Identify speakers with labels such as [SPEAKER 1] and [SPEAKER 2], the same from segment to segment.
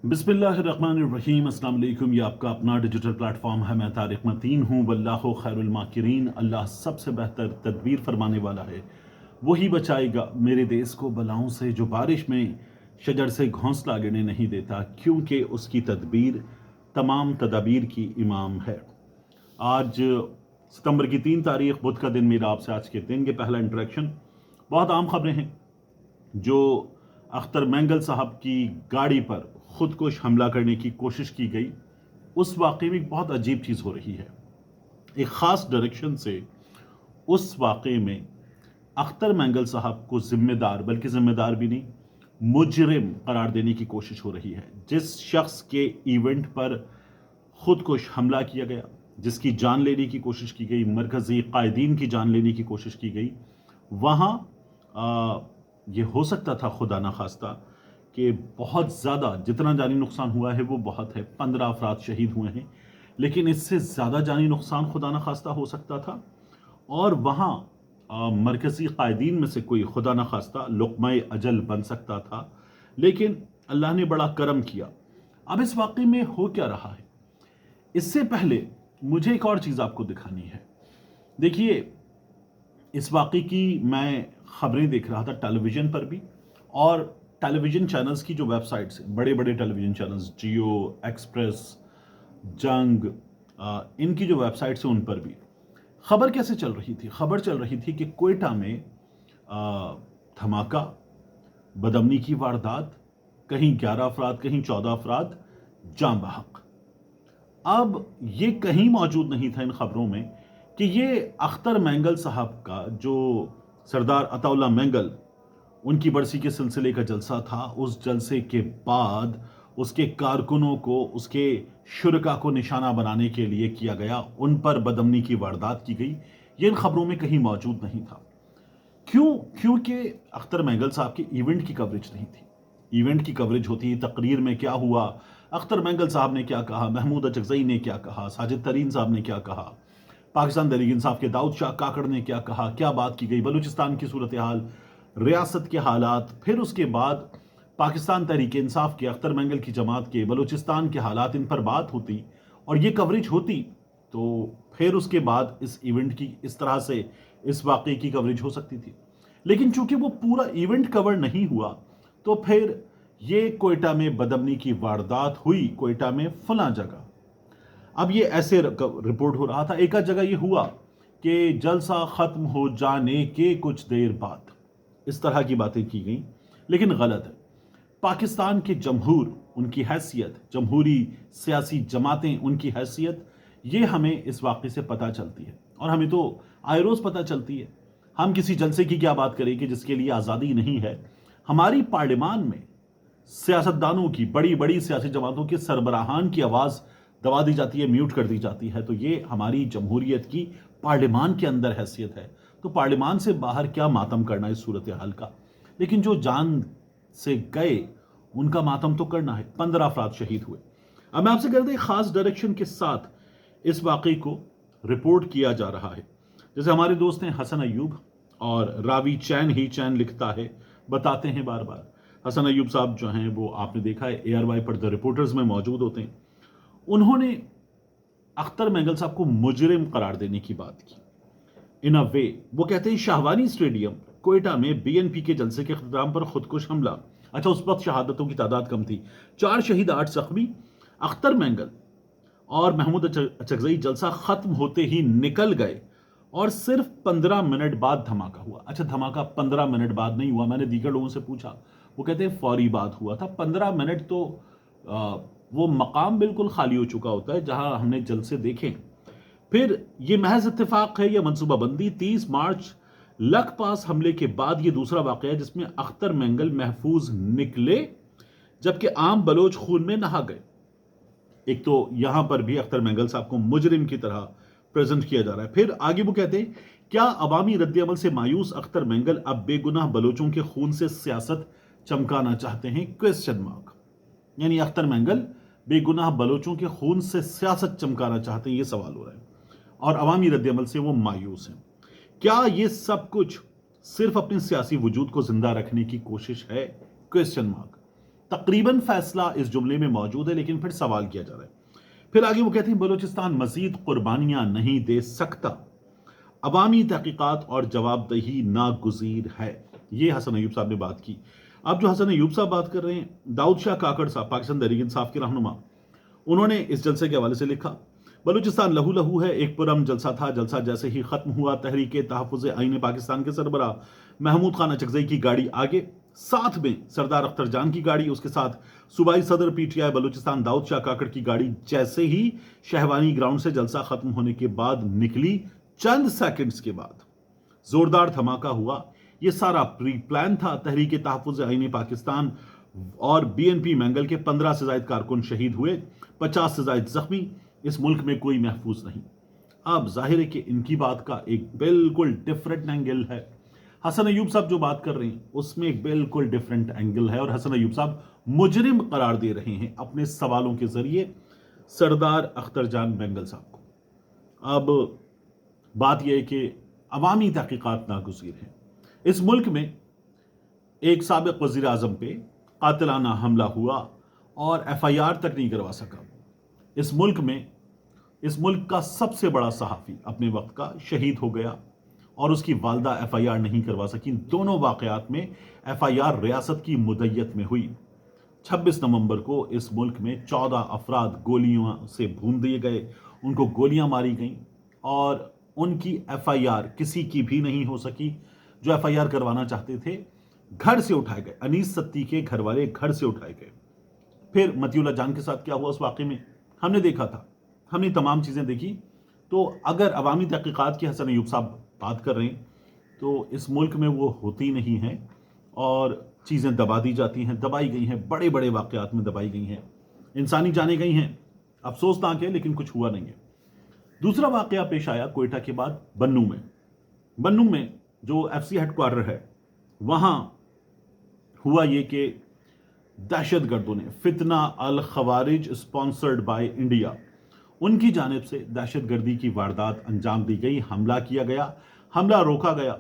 [SPEAKER 1] बिस्मिल्लाहिर्रहमानिर्रहीम। अस्सलाम वालेकुम। ये आपका अपना डिजिटल प्लेटफॉर्म है। मैं तारिक मतीन हूँ। वल्लाहु खैरुल माकिरीन। अल्लाह सबसे बेहतर तदबीर फरमाने वाला है। वही बचाएगा मेरे देश को बलाओं से, जो बारिश में शजर से घोंसला गिरने नहीं देता, क्योंकि उसकी तदबीर तमाम तदाबीर की इमाम है। आज सितंबर की 3 तारीख बुध का दिन मेरा आपसे आज के दिन के पहला इंटरेक्शन। बहुत आम खबरें हैं। जो अख्तर मैंगल साहब की गाड़ी पर खुदकुश हमला करने की कोशिश की गई, उस वाक़े में एक बहुत अजीब चीज़ हो रही है। एक ख़ास डायरेक्शन से उस वाक़े में अख्तर मैंगल साहब को ज़िम्मेदार, बल्कि ज़िम्मेदार भी नहीं, मुजरिम करार देने की कोशिश हो रही है। जिस शख्स के इवेंट पर खुदकुश हमला किया गया, जिसकी जान लेने की कोशिश की गई, मरकज़ी कायदीन की जान लेने की कोशिश की गई, वहाँ ये हो सकता था खुदा ना खास्ता कि बहुत ज़्यादा, जितना जानी नुकसान हुआ है वो बहुत है, 15 अफराद शहीद हुए हैं, लेकिन इससे ज़्यादा जानी नुकसान खुदा ना खास्ता हो सकता था। और वहाँ मरकज़ी कायदीन में से कोई खुदा ना खास्ता लुक़्मा अजल बन सकता था। लेकिन अल्लाह ने बड़ा करम किया। अब इस वाक़े में हो क्या रहा है, इससे पहले मुझे एक और चीज़ आपको दिखानी है। देखिए, इस वाक़े की मैं ख़बरें देख रहा था टेलीविज़न पर भी, और टेलीविज़न चैनल्स की जो वेबसाइट्स हैं, बड़े बड़े टेलीविज़न चैनल्स, जियो, एक्सप्रेस, जंग, इनकी जो वेबसाइट्स हैं उन पर भी खबर कैसे चल रही थी। खबर चल रही थी कि कोयटा में धमाका, बदअमनी की वारदात, कहीं 11 अफराद, कहीं 14 अफराद जाँ बहक। अब ये कहीं मौजूद नहीं था इन खबरों में कि ये अख्तर मैंगल साहब का, जो सरदार अताउल्ला मैंगल, उनकी बरसी के सिलसिले का जलसा था, उस जलसे के बाद उसके कारकुनों को, उसके शुरका को निशाना बनाने के लिए किया गया, उन पर बदअमनी की वारदात की गई। ये इन खबरों में कहीं मौजूद नहीं था। क्यों? क्योंकि अख्तर मैंगल साहब की इवेंट की कवरेज नहीं थी। इवेंट की कवरेज होती, तकरीर में क्या हुआ, अख्तर मैंगल साहब ने क्या कहा, महमूद अचकज़ई ने क्या कहा, साजिद तरीन साहब ने क्या कहा, पाकिस्तान तहरीक इंसाफ के दाऊद शाह काकड़ ने क्या कहा, क्या बात की गई, बलूचिस्तान की सूरत हाल, रियासत के हालात, फिर उसके बाद पाकिस्तान तहरीक इंसाफ के, अख्तर मैंगल की जमात के, बलूचिस्तान के हालात, इन पर बात होती और ये कवरेज होती, तो फिर उसके बाद इस इवेंट की, इस तरह से इस वाक़े की कवरेज हो सकती थी। लेकिन चूंकि वो पूरा इवेंट कवर नहीं हुआ, तो फिर ये कोयटा में बदअमनी की वारदात हुई, कोयटा में फलां जगह। अब ये ऐसे रिपोर्ट हो रहा था, एक आध जगह ये हुआ कि जलसा ख़त्म हो जाने के कुछ देर बाद, इस तरह की बातें की गई, लेकिन गलत है। पाकिस्तान के जमहूर, उनकी हैसियत, जमहूरी सियासी जमातें, उनकी हैसियत, ये हमें इस वाक़े से पता चलती है, और हमें तो आए रोज़ पता चलती है। हम किसी जलसे की क्या बात करें कि जिसके लिए आज़ादी नहीं है। हमारी पार्लियामान में सियासतदानों की, बड़ी बड़ी सियासी जमातों के सरबराहान की आवाज़ दबा दी जाती है, म्यूट कर दी जाती है। तो ये हमारी जमहूरियत की पार्लियामान के अंदर हैसियत है, तो पार्लियामान से बाहर क्या मातम करना इस सूरत हाल का। लेकिन जो जान से गए, उनका मातम तो करना है। 15 अफराद शहीद हुए। अब मैं आपसे कह रहा था, खास डायरेक्शन के साथ इस वाक़े को रिपोर्ट किया जा रहा है। जैसे हमारे दोस्त हैं हसन अयूब, और रावी चैन ही चैन लिखता है, बताते हैं बार बार। हसन अयूब साहब जो हैं, वो आपने देखा है ARY पर द रिपोर्टर्स में मौजूद होते हैं। उन्होंने अख्तर मैंगल साहब को मुजरिम करार देने की बात की। इन अ वे वो कहते हैं, शाहवानी स्टेडियम कोयटा में BNP के जलसे के अख्ताम पर खुदकुश हमला। अच्छा, उस वक्त शहादतों की तादाद कम थी, 4 शहीद 8 जख्मी। अख्तर मैंगल और महमूद अचकज़ई जलसा खत्म होते ही निकल गए, और सिर्फ 15 मिनट बाद धमाका हुआ। अच्छा, धमाका 15 मिनट बाद नहीं हुआ। मैंने दीगर लोगों से पूछा, वो कहते हैं फौरी बाद हुआ था। 15 मिनट तो वो मकाम बिल्कुल खाली हो चुका होता है जहां हमने जलसे देखे। फिर ये महज इत्तेफाक है या मनसूबाबंदी? 30 मार्च लखपास हमले के बाद ये दूसरा वाक़या है जिसमें अख्तर मैंगल महफूज निकले, जबकि आम बलोच खून में नहा गए। एक तो यहां पर भी अख्तर मैंगल साहब को मुजरिम की तरह प्रेजेंट किया जा रहा है। फिर आगे वो कहते हैं, क्या अवामी रद्दअमल से मायूस अख्तर मैंगल अब बेगुनाह बलोचों के खून से सियासत चमकाना चाहते हैं? Question mark. यानी अख्तर मैंगल बेगुनाह बलोचों के खून से सियासत चमकाना चाहते हैं, ये सवाल हो रहा है, और अवामी रद्दअमल से वो मायूस हैं। क्या ये सब कुछ सिर्फ अपने सियासी वजूद को जिंदा रखने की कोशिश है? Question mark. तकरीबन फैसला इस जुमले में मौजूद है, लेकिन फिर सवाल किया जा रहा है। फिर आगे वो कहते हैं बलूचिस्तान मजीद कुर्बानियां नहीं दे सकता, अवामी तहकीकात और जवाबदही नागुज़ीर है। ये हसन अयूब साहब ने बात की। अब जो हसन अयूब साहब बात कर रहे हैं, दाऊद शाह काकड़ साहब पाकिस्तान तहरीक इंसाफ के रहनुमा, उन्होंने इस जलसे के हवाले से लिखा, बलूचिस्तान लहू लहू है, एक पुरम जलसा था, जलसा जैसे ही खत्म हुआ तहरीक तहफ़्फ़ुज़ आईन पाकिस्तान के सरबराह महमूद खान अचकज़ई की गाड़ी आगे, साथ में सरदार अख्तर जान की गाड़ी, उसके साथ सूबाई सदर पीटीआई बलूचिस्तान दाऊद शाह काकड़ की गाड़ी जैसे ही शहवानी ग्राउंड से जलसा खत्म होने के बाद निकली, चंद सेकंड्स के बाद जोरदार धमाका हुआ। ये सारा प्री प्लान था। तहरीक तहफ़्फ़ुज़ आईन पाकिस्तान और बीएनपी मैंगल के 15 से ज़ायद कारकुन शहीद हुए, 50 से ज़ायद जख्मी। इस मुल्क में कोई महफूज नहीं। अब जाहिर है कि इनकी बात का एक बिल्कुल डिफरेंट एंगल है। हसन अयूब साहब जो बात कर रहे हैं उसमें एक बिल्कुल डिफरेंट एंगल है, और हसन अयूब साहब मुजरिम करार दे रहे हैं अपने सवालों के जरिए सरदार अख्तर जान बेंगल साहब को। अब बात यह है कि अवामी तहकीकात नागुज़ीर हैं। इस मुल्क में एक साबिक वज़ीर आज़म पे कातिलाना हमला हुआ और FIR तक नहीं करवा सका। इस मुल्क का सबसे बड़ा सहाफ़ी अपने वक्त का शहीद हो गया और उसकी वालदा FIR नहीं करवा सकी। दोनों वाक़यात में FIR रियासत की मुद्दत में हुई। 26 नवंबर को इस मुल्क में 14 अफराद गोलियों से भून दिए गए, उनको गोलियां मारी गईं और उनकी FIR किसी की भी नहीं हो सकी। जो FIR करवाना चाहते थे घर से उठाए गए, अनीस सत्ती के घर वाले घर से उठाए गए। फिर मतीउल्लाह जान के साथ क्या हुआ उस वाक़े में हमने देखा था, हमने तमाम चीज़ें देखी। तो अगर अवामी तहकीकात की हसन अयूब साहब बात कर रहे हैं तो इस मुल्क में वो होती नहीं है और चीज़ें दबा दी जाती हैं, दबाई गई हैं, बड़े बड़े वाक़यात में दबाई गई हैं, इंसानी जाने गई हैं। अफसोसनाक है लेकिन कुछ हुआ नहीं है। दूसरा वाक़या पेश आया कोयटा के बाद बन्नू में जो FC हेडक्वार्टर है, वहाँ हुआ ये कि दहशतगर्दों ने फितना अल खवारिज स्पॉन्सर्ड बाय इंडिया, उनकी जानिब से दहशतगर्दी की वारदात अंजाम दी गई, हमला किया गया, हमला रोका गया,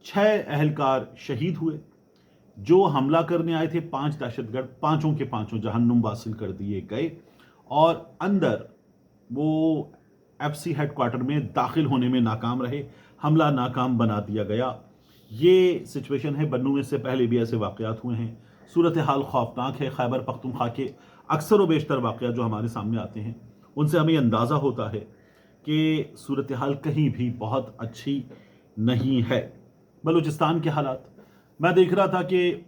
[SPEAKER 1] 6 अहलकार शहीद हुए। जो हमला करने आए थे 5 दहशतगर्द, पांचों के पांचों जहन्नुम वासिल कर दिए गए और अंदर वो FC हेडक्वार्टर में दाखिल होने में नाकाम रहे, हमला नाकाम बना दिया गया। ये सिचुएशन है। बन्नू में से पहले भी ऐसे वाक़यात हुए हैं। सूरत हाल खौफनाक है। खैबर पख्तूनख्वा के अक्सर व बेशतर वाक़यात जो हमारे सामने आते हैं उनसे हमें अंदाज़ा होता है कि सूरत हाल कहीं भी बहुत अच्छी नहीं है। बलूचिस्तान के हालात मैं देख रहा था कि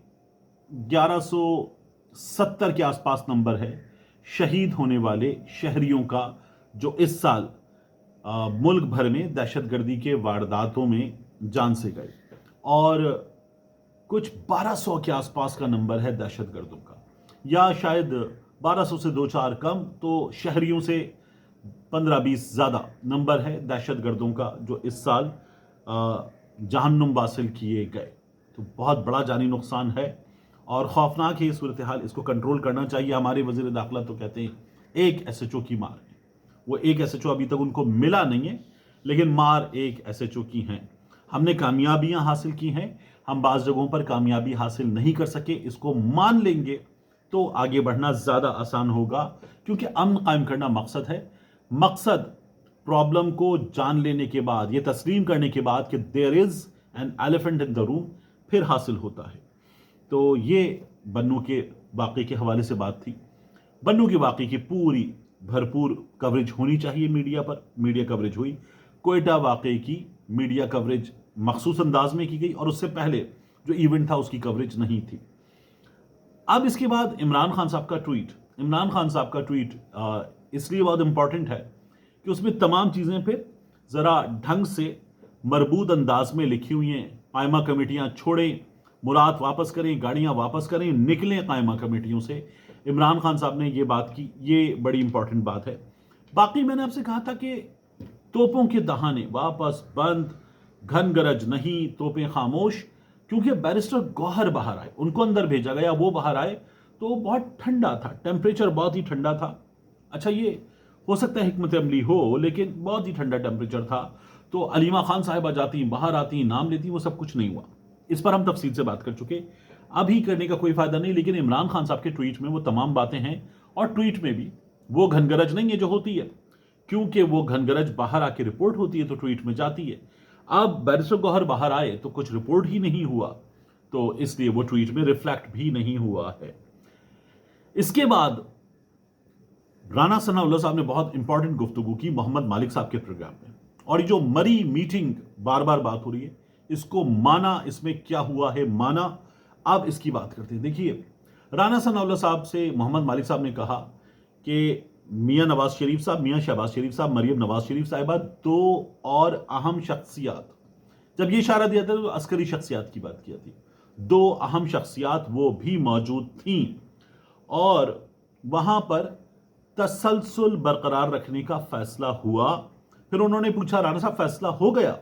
[SPEAKER 1] 1170 के आसपास नंबर है शहीद होने वाले शहरियों का, जो इस साल मुल्क भर में दहशतगर्दी के वारदातों में जान से गए, और कुछ 1200 के आसपास का नंबर है दहशतगर्दों का, या शायद 1200 से 2-4 कम, तो शहरियों से 15-20 ज़्यादा नंबर है दहशतगर्दों का जो इस साल जहन्नुम वासिल किए गए। तो बहुत बड़ा जानी नुकसान है और खौफनाक है ये सूरत हाल। इसको कंट्रोल करना चाहिए। हमारे वज़ीर दाखिला तो कहते हैं एक SHO की मार है। वो एक SHO अभी तक उनको मिला नहीं है, लेकिन मार एक SHO की हैं। हमने कामयाबियां हासिल की हैं, हम बाज़ जगहों पर कामयाबी हासिल नहीं कर सके। इसको मान लेंगे तो आगे बढ़ना ज़्यादा आसान होगा, क्योंकि अमन कायम करना मकसद है। मकसद प्रॉब्लम को जान लेने के बाद, ये तस्लीम करने के बाद कि there is an elephant in the room, फिर हासिल होता है। तो ये बन्नू के वाक़े के हवाले से बात थी। बन्नू के वाक़े की पूरी भरपूर कवरेज होनी चाहिए मीडिया पर, मीडिया कवरेज हुई। कोयटा वाक़े की मीडिया कवरेज मखसूस अंदाज में की गई और उससे पहले जो इवेंट था उसकी कवरेज नहीं थी। अब इसके बाद इमरान खान साहब का ट्वीट इसलिए बहुत इंपॉर्टेंट है कि उसमें तमाम चीज़ें फिर ज़रा ढंग से मरबूत अंदाज में लिखी हुई हैं। कायमा कमेटियाँ छोड़ें, मुराद वापस करें, गाड़ियाँ वापस करें, निकलें कायमा कमेटियों से। इमरान खान साहब ने ये बात की, ये बड़ी इंपॉर्टेंट बात है। बाकी मैंने आपसे कहा था कि तोपों के दहाने वापस बंद, घन गरज नहीं, तोपें खामोश, क्योंकि बैरिस्टर गौहर बाहर आए, उनको अंदर भेजा गया, वो बाहर आए तो बहुत ठंडा था, टेम्परेचर बहुत ही ठंडा था। अच्छा, ये हो सकता है हिकमत अमली हो, लेकिन बहुत ही ठंडा टेम्परेचर था। तो अलीमा खान साहिबा जाती, बाहर आती, नाम लेती, वो सब कुछ नहीं हुआ। इस पर हम तफसील से बात कर चुके। ابھی کرنے کا کوئی فائدہ نہیں، لیکن عمران خان صاحب کے ٹویٹ میں وہ تمام باتیں ہیں، اور ٹویٹ میں بھی وہ گھنگرج نہیں ہے جو ہوتی ہے، کیونکہ وہ گھنگرج باہر آ کے رپورٹ ہوتی ہے تو ٹویٹ میں جاتی ہے۔ اب بیرسٹر گوہر باہر آئے تو کچھ رپورٹ ہی نہیں ہوا، تو اس لیے وہ ٹویٹ میں ریفلیکٹ بھی نہیں ہوا ہے۔ اس کے بعد رانا ثناء اللہ صاحب نے بہت امپورٹنٹ گفتگو کی محمد مالک صاحب کے پروگرام میں، اور یہ جو مری میٹنگ بار بار بات ہو رہی ہے، اس کو مانا، اس میں کیا ہوا ہے مانا، اب اس کی بات کرتے ہیں۔ دیکھیے، رانا ثناء اللہ صاحب سے محمد مالک صاحب نے کہا کہ میاں نواز شریف صاحب، میاں شہباز شریف صاحب، مریم نواز شریف صاحبہ، دو اور اہم شخصیات، جب یہ اشارہ دیا تھا تو عسکری شخصیات کی بات کیا تھی، دو اہم شخصیات وہ بھی موجود تھیں، اور وہاں پر تسلسل برقرار رکھنے کا فیصلہ ہوا۔ پھر انہوں نے پوچھا رانا صاحب فیصلہ ہو گیا؟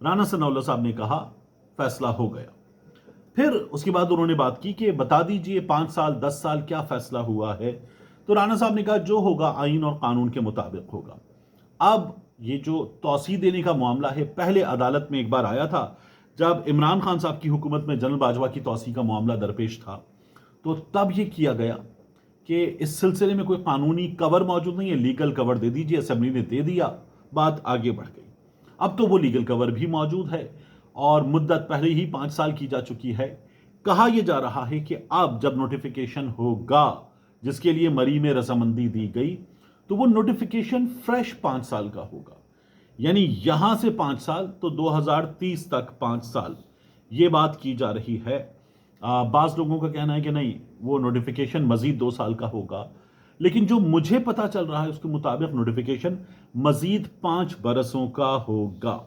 [SPEAKER 1] رانا ثناء اللہ صاحب نے کہا فیصلہ ہو گیا۔ پھر اس کے بعد انہوں نے بات کی کہ بتا دیجئے 5 سال 10 سال کیا فیصلہ ہوا ہے؟ تو رانا صاحب نے کہا جو ہوگا آئین اور قانون کے مطابق ہوگا۔ اب یہ جو توسیع دینے کا معاملہ ہے، پہلے عدالت میں ایک بار آیا تھا جب عمران خان صاحب کی حکومت میں جنرل باجوہ کی توسیع کا معاملہ درپیش تھا، تو تب یہ کیا گیا کہ اس سلسلے میں کوئی قانونی کور موجود نہیں ہے، لیگل کور دے دیجئے، اسمبلی نے دے دیا، بات آگے بڑھ گئی۔ اب تو وہ لیگل کور بھی موجود ہے، اور مدت پہلے ہی 5 سال کی جا چکی ہے۔ کہا یہ جا رہا ہے کہ اب جب نوٹیفیکیشن ہوگا، جس کے لیے مری میں رضامندی دی گئی، تو وہ نوٹیفیکیشن فریش 5 سال کا ہوگا، یعنی یہاں سے 5 سال تو 2030 تک 5 سال، یہ بات کی جا رہی ہے۔ بعض لوگوں کا کہنا ہے کہ نہیں، وہ نوٹیفیکیشن مزید 2 سال کا ہوگا، لیکن جو مجھے پتا چل رہا ہے اس کے مطابق نوٹیفیکیشن مزید 5 برسوں کا ہوگا،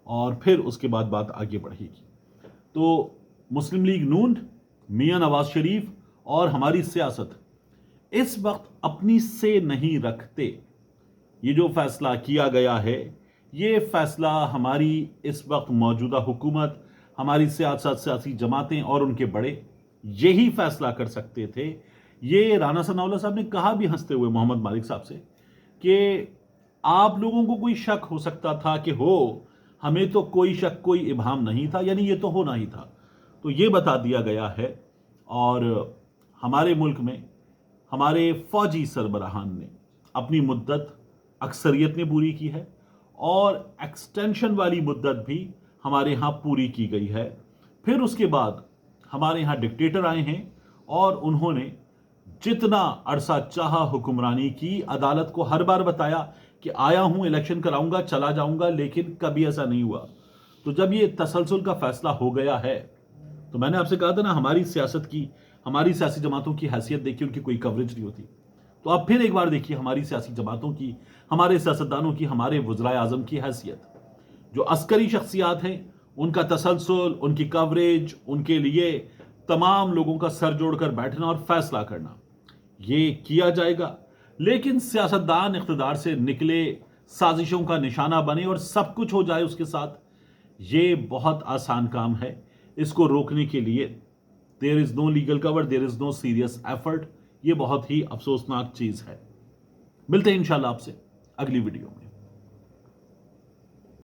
[SPEAKER 1] اور پھر اس کے بعد بات آگے بڑھے گی۔ تو مسلم لیگ نون، میاں نواز شریف اور ہماری سیاست اس وقت اپنی سے نہیں رکھتے۔ یہ جو فیصلہ کیا گیا ہے، یہ فیصلہ ہماری اس وقت موجودہ حکومت، ہماری سیاسی جماعتیں اور ان کے بڑے یہی فیصلہ کر سکتے تھے۔ یہ رانا ثناء اللہ صاحب نے کہا بھی ہنستے ہوئے محمد مالک صاحب سے کہ آپ لوگوں کو کوئی شک ہو سکتا تھا کہ ہو، ہمیں تو کوئی شک کوئی ابہام نہیں تھا، یعنی یہ تو ہونا ہی تھا۔ تو یہ بتا دیا گیا ہے، اور ہمارے ملک میں ہمارے فوجی سربراہان نے اپنی مدت اکثریت نے پوری کی ہے، اور ایکسٹینشن والی مدت بھی ہمارے ہاں پوری کی گئی ہے۔ پھر اس کے بعد ہمارے ہاں ڈکٹیٹر آئے ہیں، اور انہوں نے جتنا عرصہ چاہا حکمرانی کی، عدالت کو ہر بار بتایا کہ آیا ہوں، الیکشن کراؤں گا، چلا جاؤں گا، لیکن کبھی ایسا نہیں ہوا۔ تو جب یہ تسلسل کا فیصلہ ہو گیا ہے، تو میں نے آپ سے کہا تھا نا، ہماری سیاست کی، ہماری سیاسی جماعتوں کی حیثیت دیکھی، ان کی کوئی کوریج نہیں ہوتی۔ تو آپ پھر ایک بار دیکھیے ہماری سیاسی جماعتوں کی، ہمارے سیاستدانوں کی، ہمارے وزرائے اعظم کی حیثیت۔ جو عسکری شخصیات ہیں، ان کا تسلسل، ان کی کوریج، ان کے لیے تمام لوگوں کا سر جوڑ کر بیٹھنا اور فیصلہ کرنا، یہ کیا جائے گا۔ لیکن سیاستدان اقتدار سے نکلے، سازشوں کا نشانہ بنے اور سب کچھ ہو جائے اس کے ساتھ، یہ بہت آسان کام ہے۔ اس کو روکنے کے لیے there is no legal cover, there is no serious effort، یہ بہت ہی افسوسناک چیز ہے۔ ملتے ہیں انشاءاللہ آپ سے اگلی ویڈیو میں۔